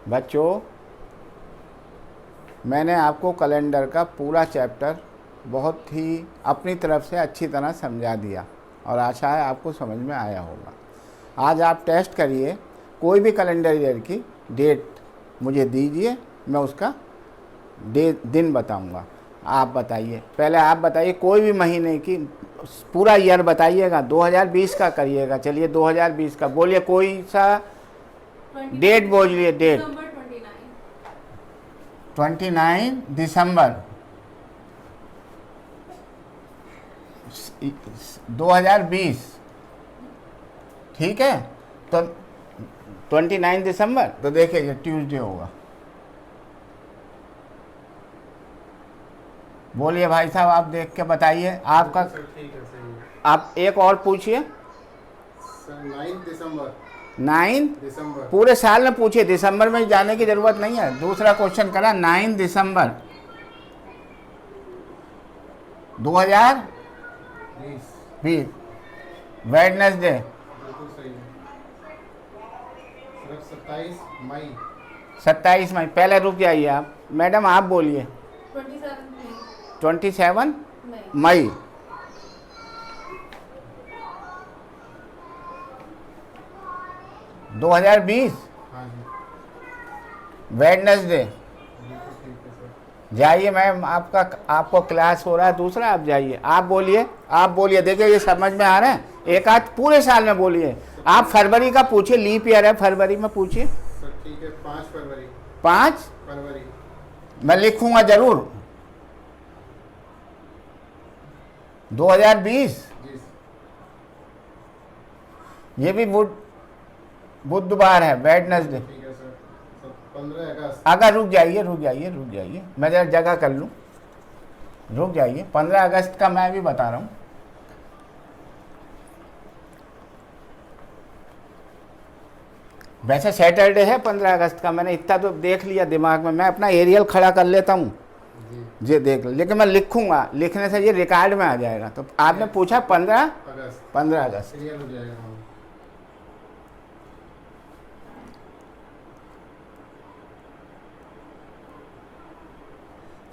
बच्चों, मैंने आपको कैलेंडर का पूरा चैप्टर बहुत ही अपनी तरफ से अच्छी तरह समझा दिया और आशा है आपको समझ में आया होगा। आज आप टेस्ट करिए, कोई भी कैलेंडर ईयर की डेट मुझे दीजिए, मैं उसका दिन बताऊंगा। आप बताइए, पहले आप बताइए कोई भी महीने की पूरा ईयर बताइएगा। 2020 का करिएगा। चलिए 2020 का बोलिए, कोई सा डेट बोलिए। डेट 29 दिसंबर 2020। ठीक है, तो 29 दिसंबर, तो देखिए ये ट्यूसडे होगा। बोलिए भाई साहब, आप देख के बताइए आपका। ठीक है, सही है। आप एक और पूछिए। 9 दिसंबर। 9 दिसंबर पूरे साल में पूछिए, दिसंबर में जाने की जरूरत नहीं है। दूसरा क्वेश्चन करा 9 दिसंबर 2020 20। वेडनेसडे। बिल्कुल सही है। सिर्फ 27 मई। 27 मई। पहले रुक जाइए आप, मैडम आप बोलिए। 27 मई 2020 हाँ जी, वेडनेसडे। बिल्कुल ठीक है सर। जाइए मैम, आपको क्लास हो रहा है दूसरा, आप जाइए। आप बोलिए, आप बोलिए। देखिए ये समझ में आ रहा है। एक आध पूरे साल में बोलिए। आप फरवरी का पूछिए, लीप ईयर है, फरवरी में पूछिए। सर ठीक है, 5 फरवरी। 5 फरवरी। मैं लिखूंगा जरूर। 2020 जी ये भी बुधवार है, वेडनेसडे। ठीक है सर। 15 अगस्त। अगर रुक जाइए, रुक जाइए, रुक जाइए, मैं जरा जगह कर लूँ। रुक जाइए, 15 अगस्त का मैं भी बता रहा हूँ। वैसे सैटरडे है 15 अगस्त का, मैंने इतना तो देख लिया दिमाग में। मैं अपना एरियल खड़ा कर लेता हूँ, जी ये देख लो। लेकिन मैं लिखूंगा, लिखने से ये रिकॉर्ड में आ जाएगा। तो आपने पूछा 15 अगस्त। 15 अगस्त। सीरियल हो जाएगा। हाँ।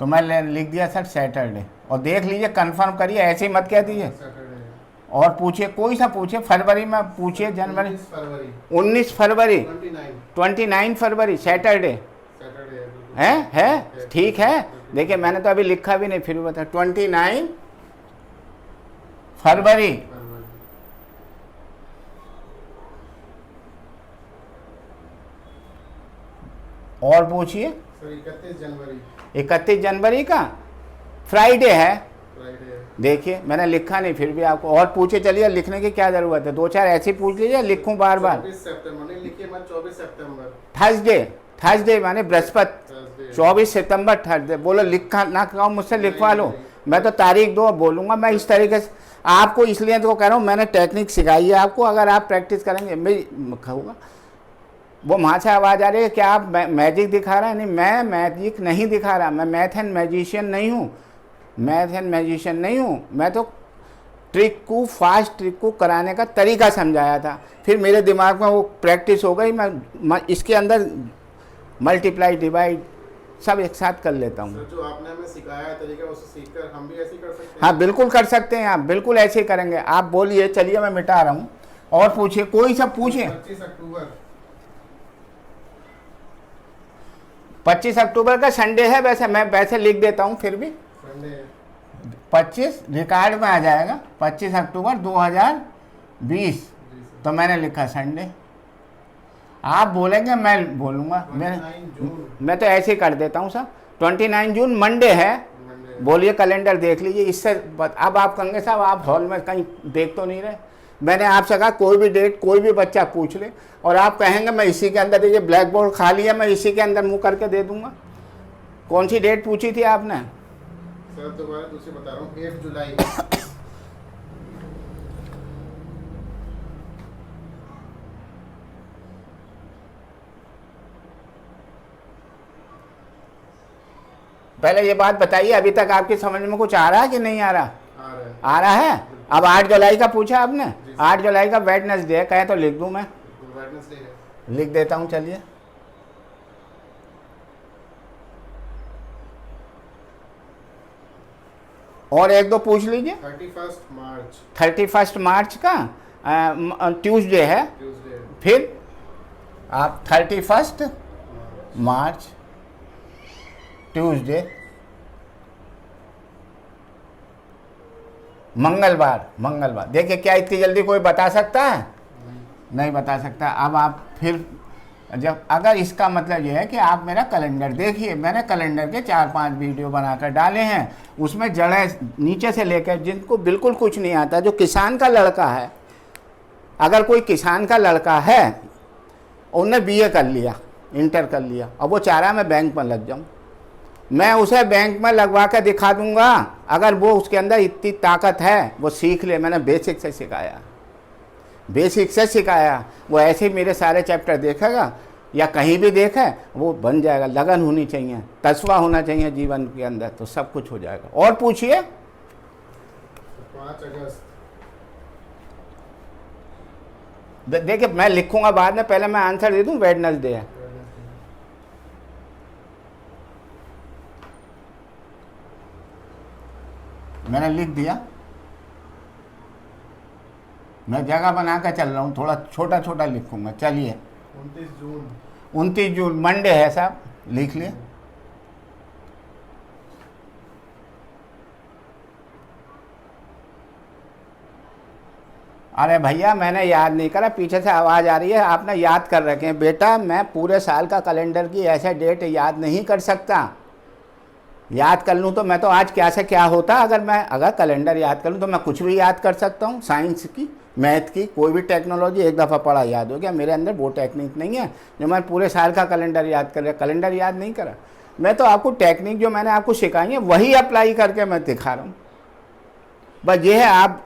तो मैं लिख दिया सर सैटरडे। और देख लीजिए, कंफर्म करिए, ऐसे ही मत कह दीजिए। सैटरडे है। और पूछिए, कोई सा पूछिए। फरवरी में पूछिए, जनवरी 19 फरवरी। 19 फरवरी 29। 29 फरवरी सैटरडे सैटरडे है, बिल्कुल। है ठीक है। बिल्कुल। देखिए मैंने तो अभी लिखा भी नहीं, फिर भी बता। 29 फरवरी। फरवरी। और पूछिए। सर 31 जनवरी। 31 जनवरी का फ्राइडे है। फ्राइडे है। देखिए मैंने लिखा नहीं, फिर भी आपको। और पूछे, चलिए लिखने की क्या जरूरत है, दो चार ऐसे ही पूछ लीजिए, लिखूं बार बार। 24 सितंबर नहीं लिखिए मत, 24 सितंबर। थर्सडे, थर्सडे माने बृहस्पति। थर्सडे। 24 सितंबर थर्सडे। बोलो लिखा ना कहो, मुझसे लिखवा लो। नहीं। मैं तो तारीख दो बोलूंगा। मैं इस तरीके से आपको इसलिए तो कह रहा हूँ, मैंने टेक्निक सिखाई है आपको। अगर आप प्रैक्टिस करेंगे, मैं कहूँगा। वो वहाँ से आवाज़ आ रही है कि आप मैजिक दिखा रहे हैं। नहीं, मैं मैजिक नहीं दिखा रहा। मैं मैथ एंड मैजिशियन नहीं हूँ। मैथ एंड मैजिशियन नहीं हूँ। मैं तो ट्रिक को, फास्ट ट्रिक को कराने का तरीका समझाया था। फिर मेरे दिमाग में वो प्रैक्टिस हो गई। मैं इसके अंदर मल्टीप्लाई, डिवाइड सब एक साथ कर लेता हूँ। सर जो आपने हमें सिखाया है तरीका, उसे सीखकर हम भी ऐसे ही कर सकते हैं। हाँ बिल्कुल कर सकते हैं आप, बिल्कुल ऐसे ही करेंगे आप। बोलिए, चलिए मैं मिटा रहा हूँ। और पूछिए, कोई सब पूछिए। 25 अक्टूबर। 25 अक्टूबर का संडे है वैसे, मैं वैसे लिख देता हूँ फिर भी। संडे है। 25 रिकॉर्ड में आ जाएगा, 25 अक्टूबर 2020। जी सर। तो मैंने लिखा संडे। आप बोलेंगे, मैं बोलूँगा। 29 जून। मैं तो ऐसे ही कर देता हूँ सर। 29 जून मंडे है। मंडे है। बोलिए, कैलेंडर देख लीजिए। इससे अब आप कहेंगे साहब आप हॉल में कहीं देख तो नहीं रहे। मैंने आपसे कहा कोई भी डेट कोई भी बच्चा पूछ ले, और आप कहेंगे मैं इसी के अंदर, ये ब्लैक बोर्ड खाली है, मैं इसी के अंदर मुँह करके दे दूंगा। कौन सी डेट पूछी थी आपने? सर दोबारा दूसरी बता रहा हूँ, 8 जुलाई। पहले ये बात बताइए, अभी तक आपकी समझ में कुछ आ रहा है कि नहीं आ रहा? आ रहा है। आ रहा है। अब 8 जुलाई का पूछा आपने। जी सर। 8 जुलाई का वेडनेसडे है, कहे तो लिख दूं मैं। वेडनेसडे है। लिख देता हूं, चलिए। और एक दो पूछ लीजिए। 31 मार्च 31 मार्च का ट्यूसडे है। ट्यूसडे फिर आप 31 मार्च ट्यूसडे, मंगलवार। देखिए क्या इतनी जल्दी कोई बता सकता है? नहीं बता सकता। अब आप फिर जब अगर इसका मतलब ये है कि आप मेरा कैलेंडर देखिए, मैंने कैलेंडर के 4-5 वीडियो बनाकर डाले हैं। उसमें जड़ें नीचे से लेकर, जिनको बिल्कुल कुछ नहीं आता, जो किसान का लड़का है, अगर कोई किसान का लड़का है, उन्होंने बीए कर लिया, इंटर कर लिया, अब वो चाह रहा है मैं बैंक में लग जाऊं, मैं उसे बैंक में लगवा कर दिखा दूंगा। अगर वो उसके अंदर इतनी ताकत है, वो सीख ले। मैंने बेसिक से सिखाया, वो ऐसे ही मेरे सारे चैप्टर देखेगा या कहीं भी देखे, वो बन जाएगा। लगन होनी चाहिए, तस्वा होना चाहिए जीवन के अंदर, तो सब कुछ हो जाएगा। और पूछिए। 5 अगस्त। देखिए मैं लिखूंगा बाद में, पहले मैं आंसर दे दूं। वेडनेसडे है। मैंने लिख दिया। मैं जगह बना कर चल रहा हूँ, थोड़ा छोटा छोटा लिखूंगा। चलिए 29 जून मंडे है साहब, लिख लिए। अरे भैया मैंने याद नहीं करा, पीछे से आवाज़ आ रही है। आपने याद कर रखे हैं। बेटा मैं पूरे साल का कैलेंडर की ऐसे डेट याद नहीं कर सकता। याद कर लूँ तो मैं तो आज क्या से क्या होता। अगर कैलेंडर याद कर लूँ तो मैं कुछ भी याद कर सकता हूँ। साइंस की, मैथ की, कोई भी टेक्नोलॉजी एक दफ़ा पढ़ा याद हो गया। मेरे अंदर वो टेक्निक नहीं है जो मैं पूरे साल का कैलेंडर याद कर रहा। कैलेंडर याद नहीं करा। मैं तो आपको टेक्निक जो मैंने आपको सिखाई है वही अप्लाई करके मैं दिखा रहा हूँ। बस ये है, आप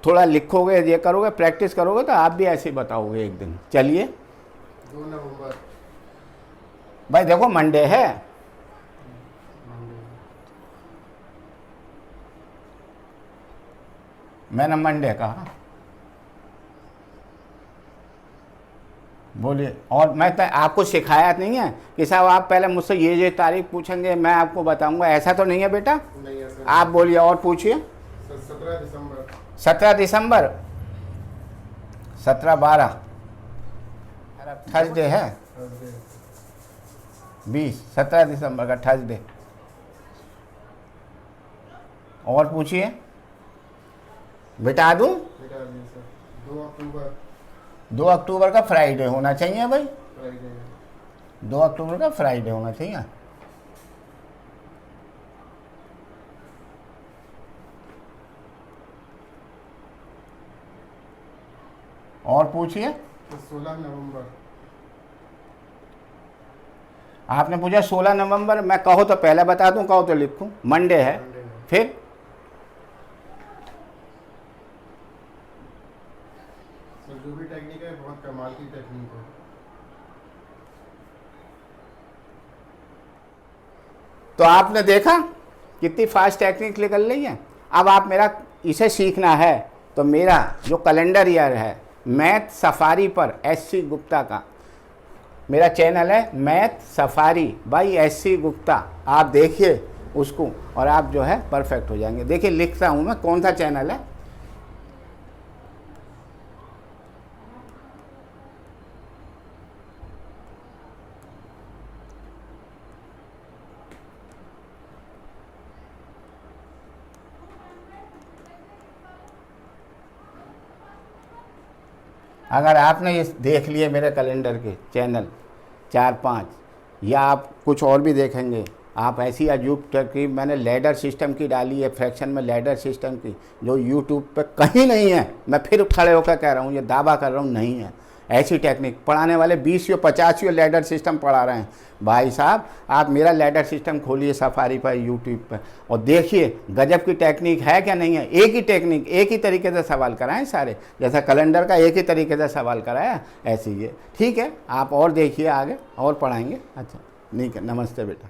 थोड़ा लिखोगे, ये करोगे, प्रैक्टिस करोगे तो आप भी ऐसे ही बताओगे एक दिन। चलिए 2 नवंबर। भाई देखो मंडे है, मैंने मंडे कहा। बोलिए। और मैं तो आपको सिखाया नहीं है कि साहब आप पहले मुझसे ये तारीख पूछेंगे, मैं आपको बताऊंगा, ऐसा तो नहीं है बेटा। नहीं है सर। आप बोलिए और पूछिए। 17 दिसंबर। 17 दिसंबर, 17-12 थर्सडे है। 17 दिसंबर का थर्सडे। और पूछिए, बिता दूं? 2 अक्टूबर। 2 अक्टूबर का फ्राइडे होना चाहिए भाई। फ्राइडे। 2 अक्टूबर का फ्राइडे होना चाहिए। और पूछिए। 16 नवंबर। आपने पूछा 16 नवंबर। मैं कहो तो पहले बता दूं, कहो तो लिखूं। मंडे है। फिर जो भी टेक्निक है बहुत कमाल की टेक्निक है। तो आपने देखा कितनी फास्ट टेक्निक निकल रही है। अब आप मेरा इसे सीखना है तो मेरा जो कैलेंडर ईयर है मैथ सफारी पर SC गुप्ता का मेरा चैनल है, math safari by SC Gupta. आप देखिए उसको और आप जो है परफेक्ट हो जाएंगे। देखिए लिखता हूँ मैं कौन सा चैनल है। अगर आपने ये देख लिए मेरे कैलेंडर के चैनल 4-5, या आप कुछ और भी देखेंगे, आप ऐसी अजूब की मैंने लैडर सिस्टम की डाली है, फ्रैक्शन में लैडर सिस्टम की, जो यूट्यूब पे कहीं नहीं है। मैं फिर खड़े होकर कह रहा हूँ, ये दावा कर रहा हूँ, नहीं है ऐसी टेक्निक। पढ़ाने वाले 20-50 लैडर सिस्टम पढ़ा रहे हैं। भाई साहब आप मेरा लैडर सिस्टम खोलिए सफारी पर, यूट्यूब पर, और देखिए गजब की टेक्निक है क्या नहीं है। एक ही टेक्निक, एक ही तरीके से सवाल कराएं सारे, जैसा कैलेंडर का एक ही तरीके से सवाल कराया ऐसे ही है। ठीक है, आप और देखिए आगे और पढ़ाएंगे। अच्छा ठीक है, नमस्ते बेटा।